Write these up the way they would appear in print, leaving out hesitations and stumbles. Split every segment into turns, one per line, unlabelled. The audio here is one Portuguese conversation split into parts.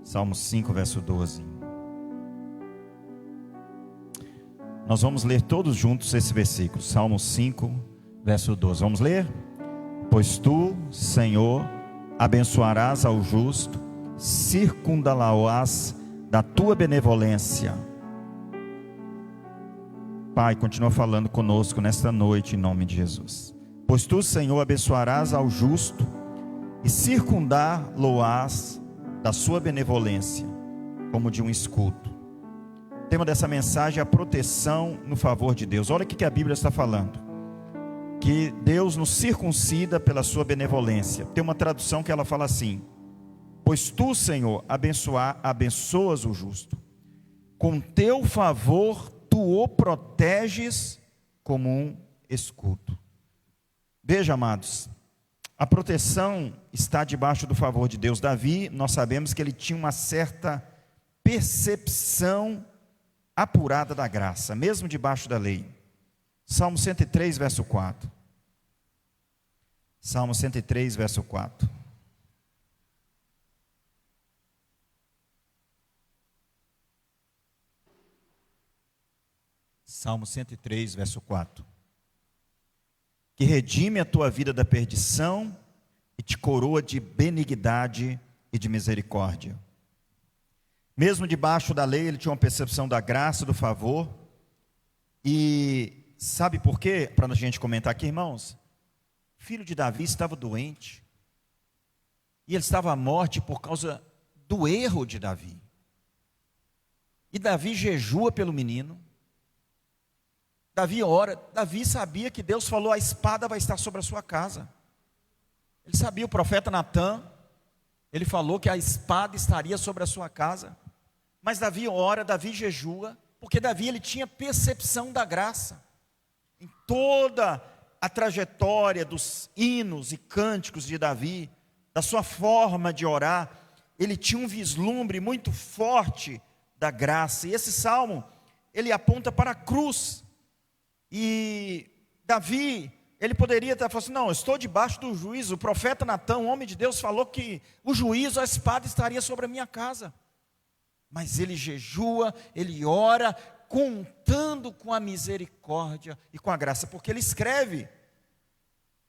Salmo 5, verso 12. Nós vamos ler todos juntos esse versículo. Salmo 5, verso 12. Vamos ler? Pois tu, Senhor, abençoarás ao justo, circundá-lo-ás da tua benevolência. Pai, continua falando conosco nesta noite, em nome de Jesus. Pois tu, Senhor, abençoarás ao justo e circundá-lo-ás da sua benevolência, como de um escudo. O tema dessa mensagem é a proteção no favor de Deus. Olha o que a Bíblia está falando. Que Deus nos circuncida pela sua benevolência. Tem uma tradução que ela fala assim: pois tu, Senhor, abençoas o justo, com teu favor tu o proteges como um escudo. Veja, amados, a proteção está debaixo do favor de Deus. Davi, nós sabemos que ele tinha uma certa percepção apurada da graça, mesmo debaixo da lei. Salmo 103, verso 4. Salmo 103, verso 4. Salmo 103, verso 4. Que redime a tua vida da perdição e te coroa de benignidade e de misericórdia. Mesmo debaixo da lei, ele tinha uma percepção da graça, do favor. E sabe por quê? Para a gente comentar aqui, irmãos. O filho de Davi estava doente. E ele estava à morte por causa do erro de Davi. E Davi jejua pelo menino. Davi ora. Davi sabia que Deus falou: a espada vai estar sobre a sua casa. Ele sabia, o profeta Natã, ele falou que a espada estaria sobre a sua casa. Mas Davi ora, Davi jejua, porque Davi ele tinha percepção da graça. Em toda a trajetória dos hinos e cânticos de Davi, da sua forma de orar, ele tinha um vislumbre muito forte da graça. E esse salmo, ele aponta para a cruz. E Davi, ele poderia estar falando assim: não, eu estou debaixo do juízo. O profeta Natã, um homem de Deus, falou que o juízo, a espada estaria sobre a minha casa. Mas ele jejua, ele ora, contando com a misericórdia e com a graça, porque ele escreve: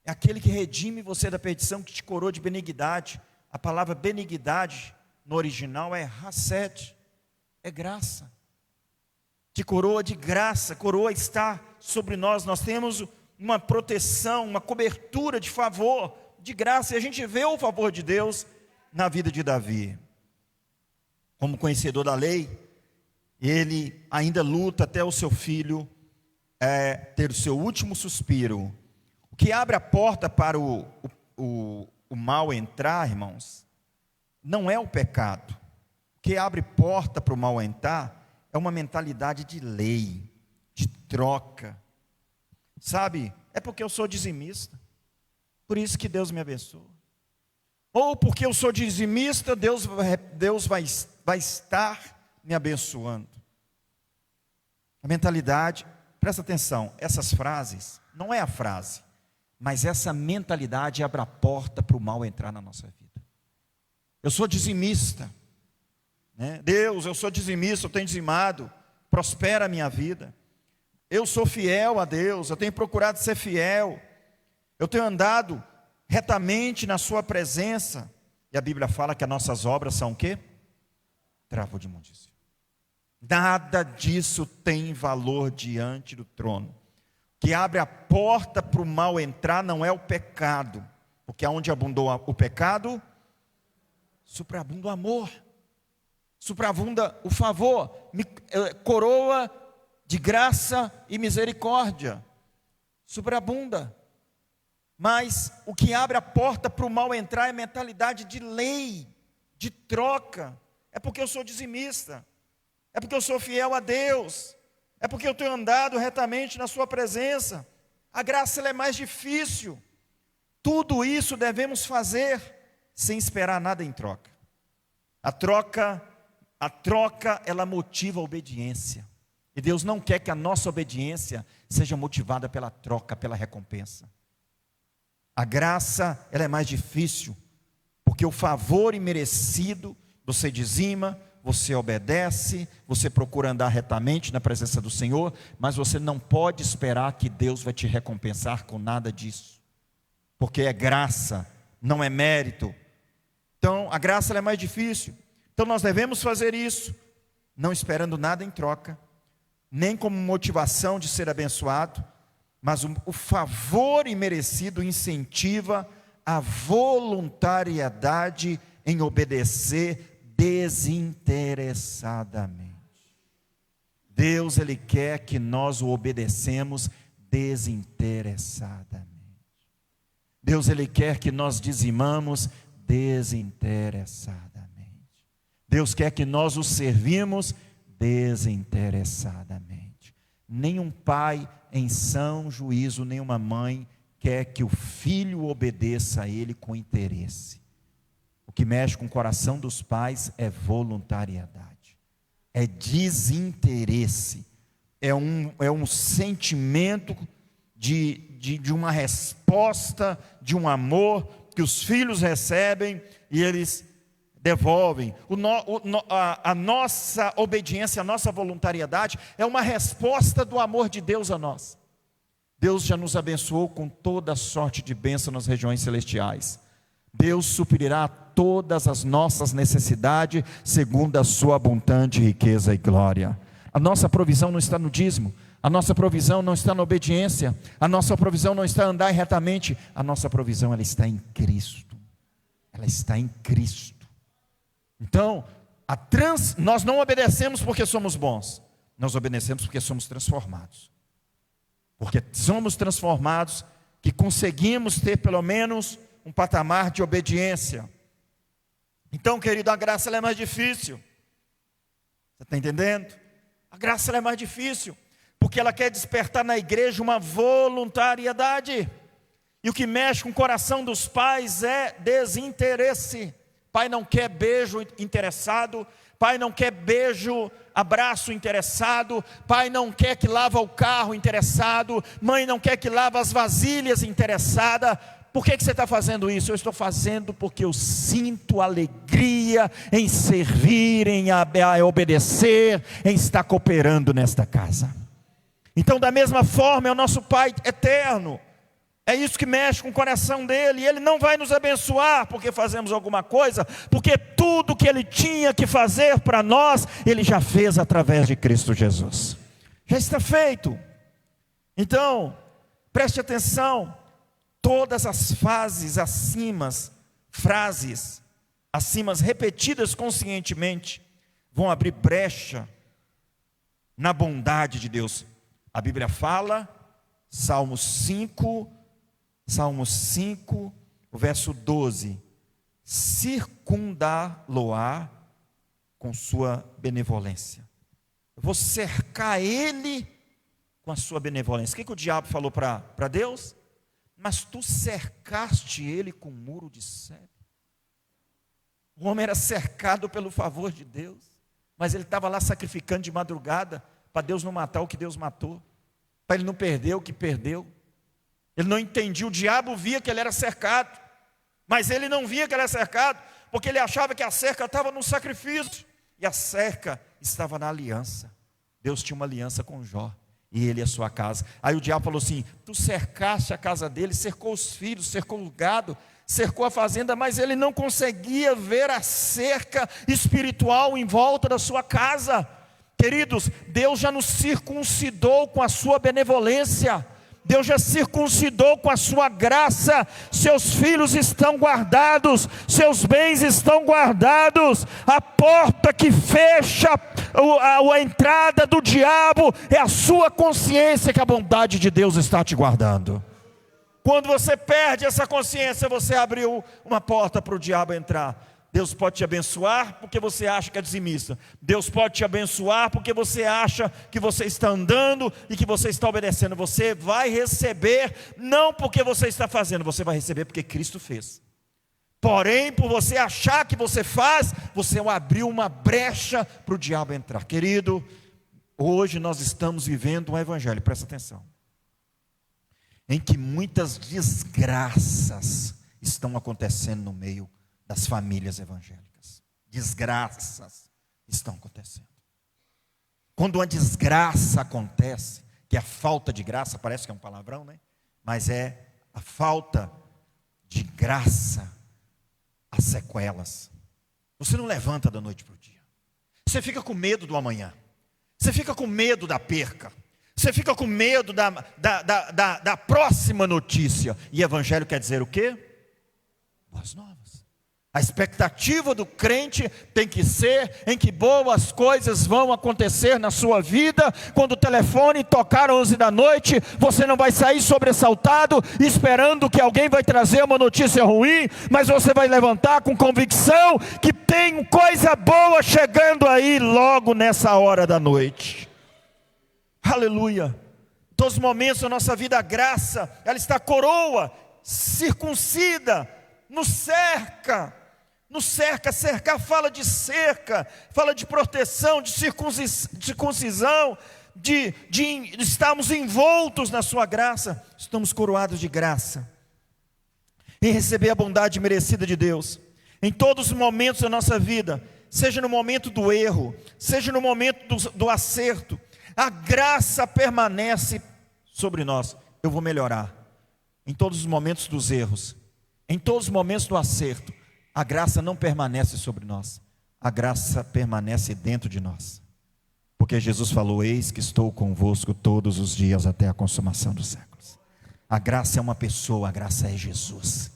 é aquele que redime você da perdição, que te coroa de benignidade. A palavra benignidade no original é hased, é graça. Te coroa de graça, coroa está sobre nós. Nós temos uma proteção, uma cobertura de favor, de graça, e a gente vê o favor de Deus na vida de Davi. Como conhecedor da lei, ele ainda luta até o seu filho ter o seu último suspiro. O que abre a porta para o mal entrar, irmãos, não é o pecado. O que abre porta para o mal entrar é uma mentalidade de lei, de troca. Sabe, é porque eu sou dizimista, por isso que Deus me abençoa. Ou porque eu sou dizimista, Deus vai estar me abençoando. A mentalidade, presta atenção, essas frases, não é a frase, mas essa mentalidade abre a porta para o mal entrar na nossa vida. Eu sou dizimista, né? Deus, eu sou dizimista, eu tenho dizimado, prospera a minha vida. Eu sou fiel a Deus, eu tenho procurado ser fiel, eu tenho andado retamente na sua presença. E a Bíblia fala que as nossas obras são o quê? Travo de imundícia. Nada disso tem valor diante do trono. O que abre a porta para o mal entrar não é o pecado, porque aonde abundou o pecado, superabunda o amor, superabunda o favor, coroa de graça e misericórdia, superabunda. Mas o que abre a porta para o mal entrar é mentalidade de lei, de troca. É porque eu sou dizimista, é porque eu sou fiel a Deus, é porque eu tenho andado retamente na sua presença. A graça ela é mais difícil. Tudo isso devemos fazer sem esperar nada em troca. A troca ela motiva a obediência. E Deus não quer que a nossa obediência seja motivada pela troca, pela recompensa. A graça ela é mais difícil, porque o favor imerecido Você dizima, você obedece, você procura andar retamente na presença do Senhor, mas você não pode esperar que Deus vai te recompensar com nada disso, porque é graça, não é mérito. Então a graça ela é mais difícil. Então nós devemos fazer isso, não esperando nada em troca, nem como motivação de ser abençoado, mas o favor imerecido incentiva a voluntariedade em obedecer desinteressadamente. Deus, Ele quer que nós o obedecemos desinteressadamente. Deus, Ele quer que nós dizimamos desinteressadamente. Deus quer que nós o servimos desinteressadamente. Nenhum pai em são juízo, nenhuma mãe quer que o filho obedeça a ele com interesse. O que mexe com o coração dos pais é voluntariedade, é desinteresse, é um sentimento de uma resposta, de um amor que os filhos recebem e eles devolvem. A nossa obediência, a nossa voluntariedade é uma resposta do amor de Deus a nós. Deus já nos abençoou com toda sorte de bênção nas regiões celestiais. Deus suprirá todas as nossas necessidades segundo a sua abundante riqueza e glória. A nossa provisão não está no dízimo, a nossa provisão não está na obediência, a nossa provisão não está em andar retamente, a nossa provisão ela está em Cristo. Ela está em Cristo. Então, nós não obedecemos porque somos bons, nós obedecemos porque somos transformados. Porque somos transformados que conseguimos ter pelo menos um patamar de obediência. Então, querido, a graça ela é mais difícil. Você está entendendo? A graça ela é mais difícil, porque ela quer despertar na igreja uma voluntariedade. E o que mexe com o coração dos pais é desinteresse. Pai não quer beijo interessado, pai não quer beijo, abraço interessado, pai não quer que lava o carro interessado, mãe não quer que lava as vasilhas interessada. Por que você está fazendo isso? Eu estou fazendo porque eu sinto alegria em servir, em obedecer, em estar cooperando nesta casa. Então, da mesma forma, é o nosso Pai eterno. É isso que mexe com o coração dele. E Ele não vai nos abençoar porque fazemos alguma coisa, porque tudo que Ele tinha que fazer para nós, Ele já fez através de Cristo Jesus. Já está feito. Então, preste atenção. Todas as frases acima repetidas conscientemente, vão abrir brecha na bondade de Deus. A Bíblia fala, Salmo 5, o verso 12: circundá-lo-á com sua benevolência. Eu vou cercar ele com a sua benevolência. O que o diabo falou para Deus? Mas tu cercaste ele com um muro de cedro. O homem era cercado pelo favor de Deus, mas ele estava lá sacrificando de madrugada, para Deus não matar o que Deus matou, para ele não perder o que perdeu. Ele não entendia, o diabo via que ele era cercado, mas ele não via que ele era cercado, porque ele achava que a cerca estava no sacrifício, e a cerca estava na aliança. Deus tinha uma aliança com Jó, e ele e a sua casa. Aí o diabo falou assim: tu cercaste a casa dele, cercou os filhos, cercou o gado, cercou a fazenda, mas ele não conseguia ver a cerca espiritual em volta da sua casa. Queridos, Deus já nos circuncidou com a sua benevolência, Deus já circuncidou com a sua graça. Seus filhos estão guardados, seus bens estão guardados. A porta que fecha a entrada do diabo é a sua consciência que a bondade de Deus está te guardando. Quando você perde essa consciência, você abriu uma porta para o diabo entrar. Deus pode te abençoar porque você acha que é dizimista. Deus pode te abençoar porque você acha que você está andando e que você está obedecendo. Você vai receber, não porque você está fazendo, você vai receber porque Cristo fez. Porém, por você achar que você faz, você abriu uma brecha para o diabo entrar. Querido, hoje nós estamos vivendo um evangelho, presta atenção, em que muitas desgraças estão acontecendo no meio das famílias evangélicas. desgraças estão acontecendo. Quando uma desgraça acontece, que é a falta de graça, parece que é um palavrão, né? Mas é a falta de graça, as sequelas. Você não levanta da noite para o dia. Você fica com medo do amanhã. Você fica com medo da perca. Você fica com medo da próxima notícia. E evangelho quer dizer o quê? Boas novas. A expectativa do crente tem que ser em que boas coisas vão acontecer na sua vida. Quando o telefone tocar 11 da noite, você não vai sair sobressaltado, esperando que alguém vai trazer uma notícia ruim, mas você vai levantar com convicção que tem coisa boa chegando aí logo nessa hora da noite. Aleluia. Todos os momentos da nossa vida, a graça, ela está coroa, circuncida, nos cerca. Nos cerca, cercar fala de cerca, fala de proteção, de circuncisão, de estarmos envoltos na sua graça. Estamos coroados de graça, em receber a bondade merecida de Deus, em todos os momentos da nossa vida, seja no momento do erro, seja no momento do acerto, a graça permanece sobre nós. Eu vou melhorar, em todos os momentos dos erros, em todos os momentos do acerto, a graça não permanece sobre nós, a graça permanece dentro de nós, porque Jesus falou: eis que estou convosco todos os dias até a consumação dos séculos. A graça é uma pessoa, a graça é Jesus.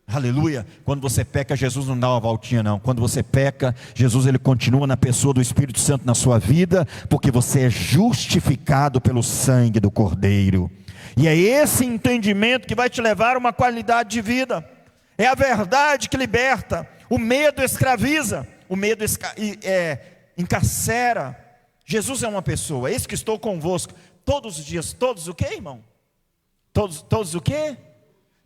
Aleluia. Quando você peca, Jesus não dá uma voltinha não. Quando você peca, Jesus ele continua na pessoa do Espírito Santo na sua vida, porque você é justificado pelo sangue do Cordeiro. E é esse entendimento que vai te levar a uma qualidade de vida. É a verdade que liberta. O medo escraviza, o medo encarcera. Jesus é uma pessoa. Eis que estou convosco todos os dias. Todos o quê, irmão? Todos o quê?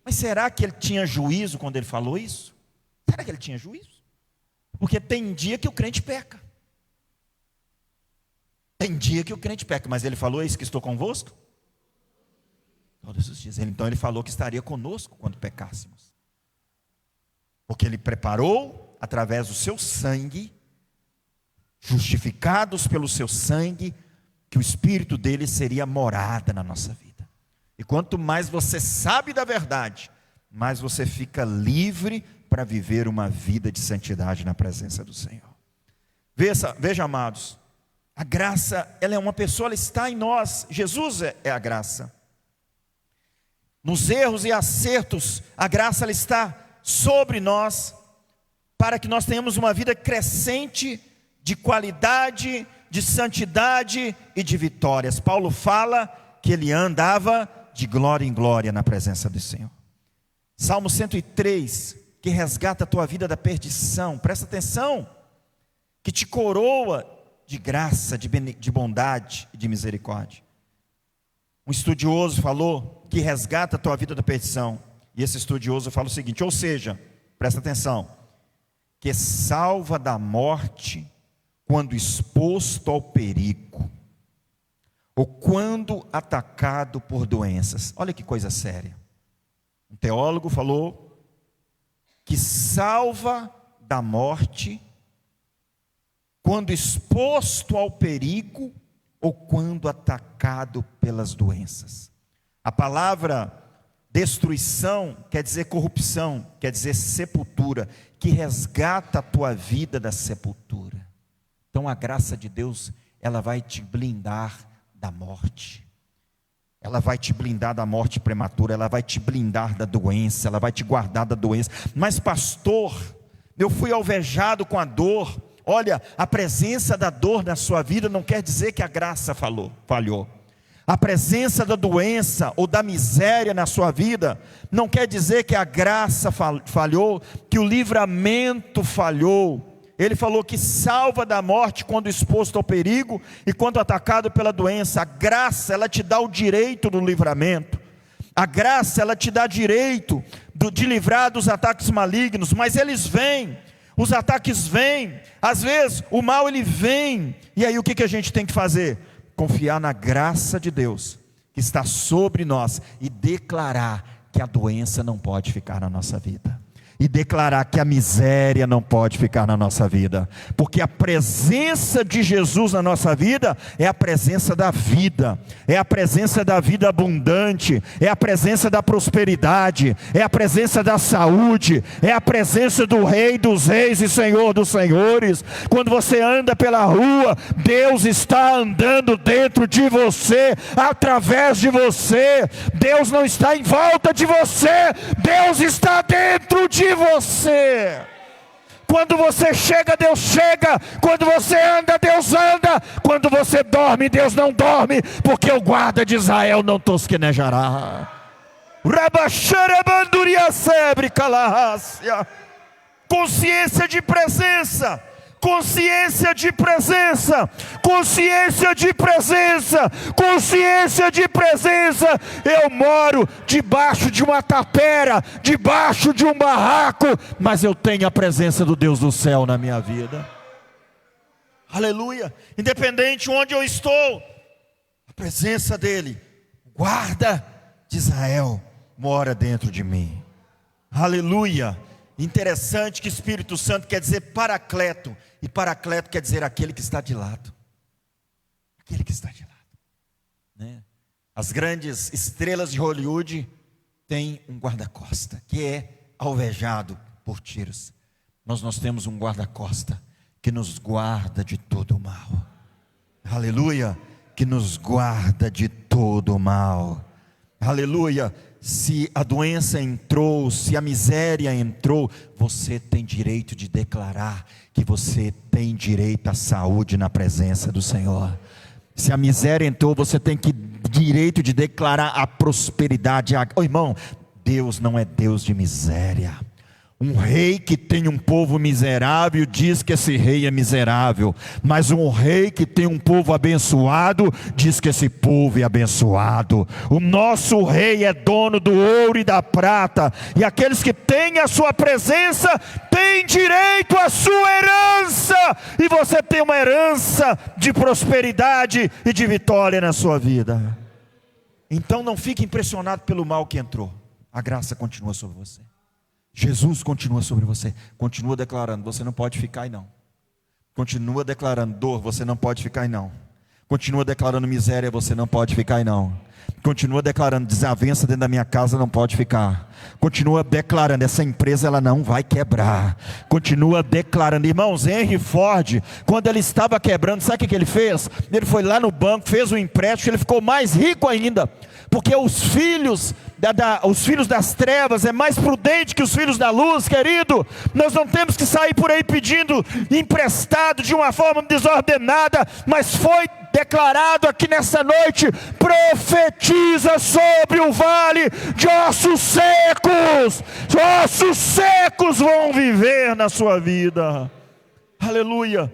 Mas será que ele tinha juízo quando ele falou isso? Será que ele tinha juízo? Porque tem dia que o crente peca. Tem dia que o crente peca, mas ele falou: eis que estou convosco todos os dias. Então ele falou que estaria conosco quando pecássemos. Porque ele preparou, através do seu sangue, justificados pelo seu sangue, que o Espírito dele seria morada na nossa vida. E quanto mais você sabe da verdade, mais você fica livre para viver uma vida de santidade na presença do Senhor. Veja, amados, a graça, ela é uma pessoa, ela está em nós. Jesus é a graça. Nos erros e acertos, a graça ela está sobre nós, para que nós tenhamos uma vida crescente de qualidade, de santidade e de vitórias. Paulo fala que ele andava de glória em glória na presença do Senhor. Salmo 103, que resgata a tua vida da perdição. Presta atenção, que te coroa de graça, de bondade e de misericórdia. Um estudioso falou que resgata a tua vida da perdição. E esse estudioso fala o seguinte, ou seja, presta atenção, que salva da morte quando exposto ao perigo, ou quando atacado por doenças. Olha que coisa séria. Um teólogo falou que salva da morte quando exposto ao perigo, ou quando atacado pelas doenças. A palavra destruição quer dizer corrupção, quer dizer sepultura, que resgata a tua vida da sepultura. Então a graça de Deus, ela vai te blindar da morte. Ela vai te blindar da morte prematura, ela vai te blindar da doença, ela vai te guardar da doença. Mas pastor, eu fui alvejado com a dor. Olha, a presença da dor na sua vida não quer dizer que a graça falhou. A presença da doença ou da miséria na sua vida não quer dizer que a graça falhou, que o livramento falhou. Ele falou que salva da morte quando exposto ao perigo e quando atacado pela doença. A graça, ela te dá o direito do livramento. A graça, ela te dá direito de livrar dos ataques malignos, mas eles vêm. Os ataques vêm, às vezes o mal ele vem, e aí o que a gente tem que fazer? Confiar na graça de Deus, que está sobre nós, e declarar que a doença não pode ficar na nossa vida. e declarar que a miséria não pode ficar na nossa vida, porque a presença de Jesus na nossa vida é a presença da vida, é a presença da vida abundante, é a presença da prosperidade, é a presença da saúde, é a presença do Rei dos Reis e Senhor dos Senhores. Quando você anda pela rua, Deus está andando dentro de você, através de você. Deus não está em volta de você, Deus está dentro de você. Quando você chega, Deus chega. Quando você anda, Deus anda. Quando você dorme, Deus não dorme, porque o guarda de Israel não tosquenejará. Consciência de presença. Consciência de presença, consciência de presença, consciência de presença. Eu moro debaixo de uma tapera, debaixo de um barraco, mas eu tenho a presença do Deus do céu na minha vida. Aleluia. Independente onde eu estou, a presença dele, guarda de Israel, mora dentro de mim. Aleluia. Interessante que Espírito Santo quer dizer paracleto, e paracleto quer dizer aquele que está de lado. Aquele que está de lado, né? As grandes estrelas de Hollywood têm um guarda-costa, que é alvejado por tiros. Nós temos um guarda-costa, que nos guarda de todo o mal. Aleluia, que nos guarda de todo o mal. Aleluia. Se a doença entrou, se a miséria entrou, você tem direito de declarar que você tem direito à saúde na presença do Senhor. Se a miséria entrou, você tem direito de declarar a prosperidade. Oh, irmão, Deus não é Deus de miséria. Um rei que tem um povo miserável diz que esse rei é miserável, mas um rei que tem um povo abençoado diz que esse povo é abençoado. O nosso rei é dono do ouro e da prata, e aqueles que têm a sua presença têm direito à sua herança, e você tem uma herança de prosperidade e de vitória na sua vida. Então não fique impressionado pelo mal que entrou, a graça continua sobre você. Jesus continua sobre você. Continua declarando, você não pode ficar aí não. Continua declarando dor, você não pode ficar aí não. Continua declarando miséria, você não pode ficar aí não. Continua declarando desavença dentro da minha casa, não pode ficar. Continua declarando, essa empresa ela não vai quebrar. Continua declarando. Irmãos, Henry Ford, quando ele estava quebrando, sabe o que ele fez? Ele foi lá no banco, fez um empréstimo, ele ficou mais rico ainda, porque os filhos das trevas é mais prudente que os filhos da luz, querido. Nós não temos que sair por aí pedindo emprestado de uma forma desordenada, mas foi declarado aqui nessa noite: profetiza sobre o vale de ossos secos. Ossos secos vão viver na sua vida. Aleluia.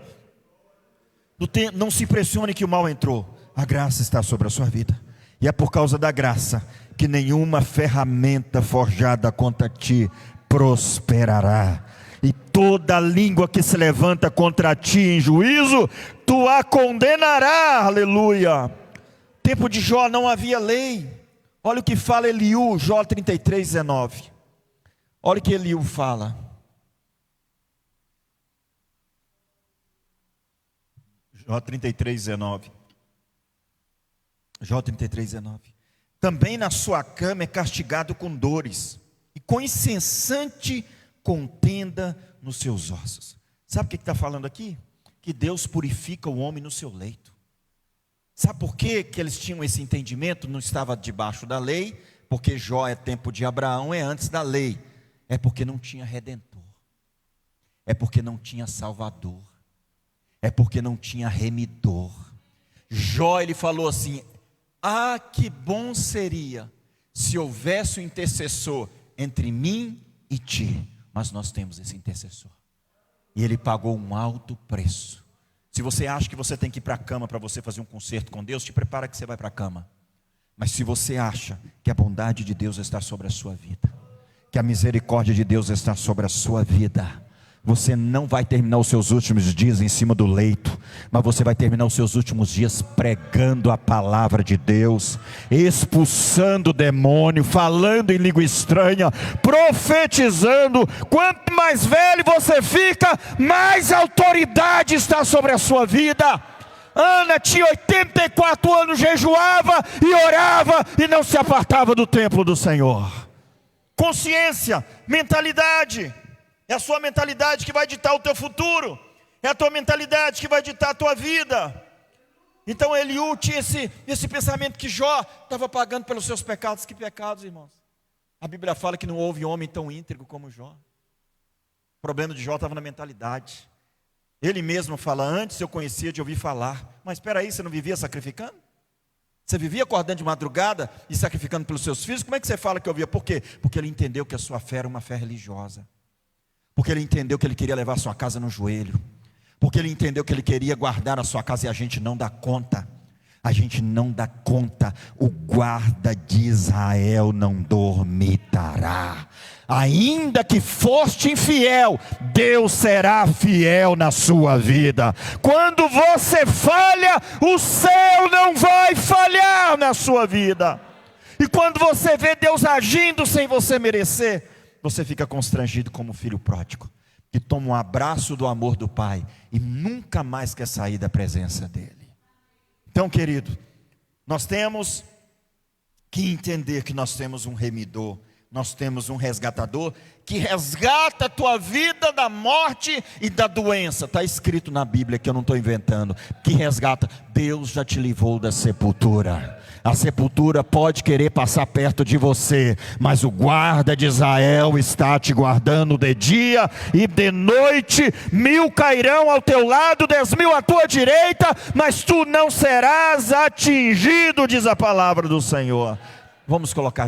Não se impressione que o mal entrou, a graça está sobre a sua vida, e é por causa da graça que nenhuma ferramenta forjada contra ti prosperará, e toda língua que se levanta contra ti em juízo, tu a condenarás. Aleluia. Tempo de Jó não havia lei. Olha o que fala Eliú, Jó 33:19. Olha o que Eliú fala. Jó 33:19. Jó 33:19. Também na sua cama é castigado com dores, e com incessante contenda nos seus ossos. Sabe o que está falando aqui? Que Deus purifica o homem no seu leito. Sabe por que eles tinham esse entendimento? Não estava debaixo da lei, porque Jó é tempo de Abraão, é antes da lei. É porque não tinha redentor, é porque não tinha salvador, é porque não tinha remidor. Jó, ele falou assim: ah, que bom seria se houvesse um intercessor entre mim e ti. Mas nós temos esse intercessor, e ele pagou um alto preço. Se você acha que você tem que ir para a cama para você fazer um concerto com Deus, te prepara que você vai para a cama. Mas se você acha que a bondade de Deus está sobre a sua vida, que a misericórdia de Deus está sobre a sua vida, Você não vai terminar os seus últimos dias em cima do leito, mas você vai terminar os seus últimos dias pregando a palavra de Deus, expulsando o demônio, falando em língua estranha, profetizando. Quanto mais velho você fica, mais autoridade está sobre a sua vida. Ana tinha 84 anos, jejuava e orava e não se apartava do templo do Senhor. Consciência, mentalidade. É a sua mentalidade que vai ditar o teu futuro. É a tua mentalidade que vai ditar a tua vida. Então Eliú tinha esse pensamento que Jó estava pagando pelos seus pecados. Que pecados, irmãos? A Bíblia fala que não houve homem tão íntegro como Jó. O problema de Jó estava na mentalidade. Ele mesmo fala, antes eu conhecia de ouvir falar. Mas espera aí, você não vivia sacrificando? Você vivia acordando de madrugada e sacrificando pelos seus filhos? Como é que você fala que ouvia? Por quê? Porque ele entendeu que a sua fé era uma fé religiosa. Porque ele entendeu que ele queria levar a sua casa no joelho. Porque ele entendeu que ele queria guardar a sua casa, e a gente não dá conta. A gente não dá conta. O guarda de Israel não dormitará. Ainda que foste infiel, Deus será fiel na sua vida. Quando você falha, o céu não vai falhar na sua vida. E quando você vê Deus agindo sem você merecer, você fica constrangido como o filho pródigo, que toma um abraço do amor do pai e nunca mais quer sair da presença dele. Então, querido, nós temos que entender que nós temos um remidor, nós temos um resgatador, que resgata a tua vida da morte e da doença. Está escrito na Bíblia, que eu não estou inventando, que resgata. Deus já te livrou da sepultura. A sepultura pode querer passar perto de você, mas o guarda de Israel está te guardando de dia e de noite. 1000 cairão ao teu lado, 10.000 à tua direita, mas tu não serás atingido, diz a palavra do Senhor. Vamos colocar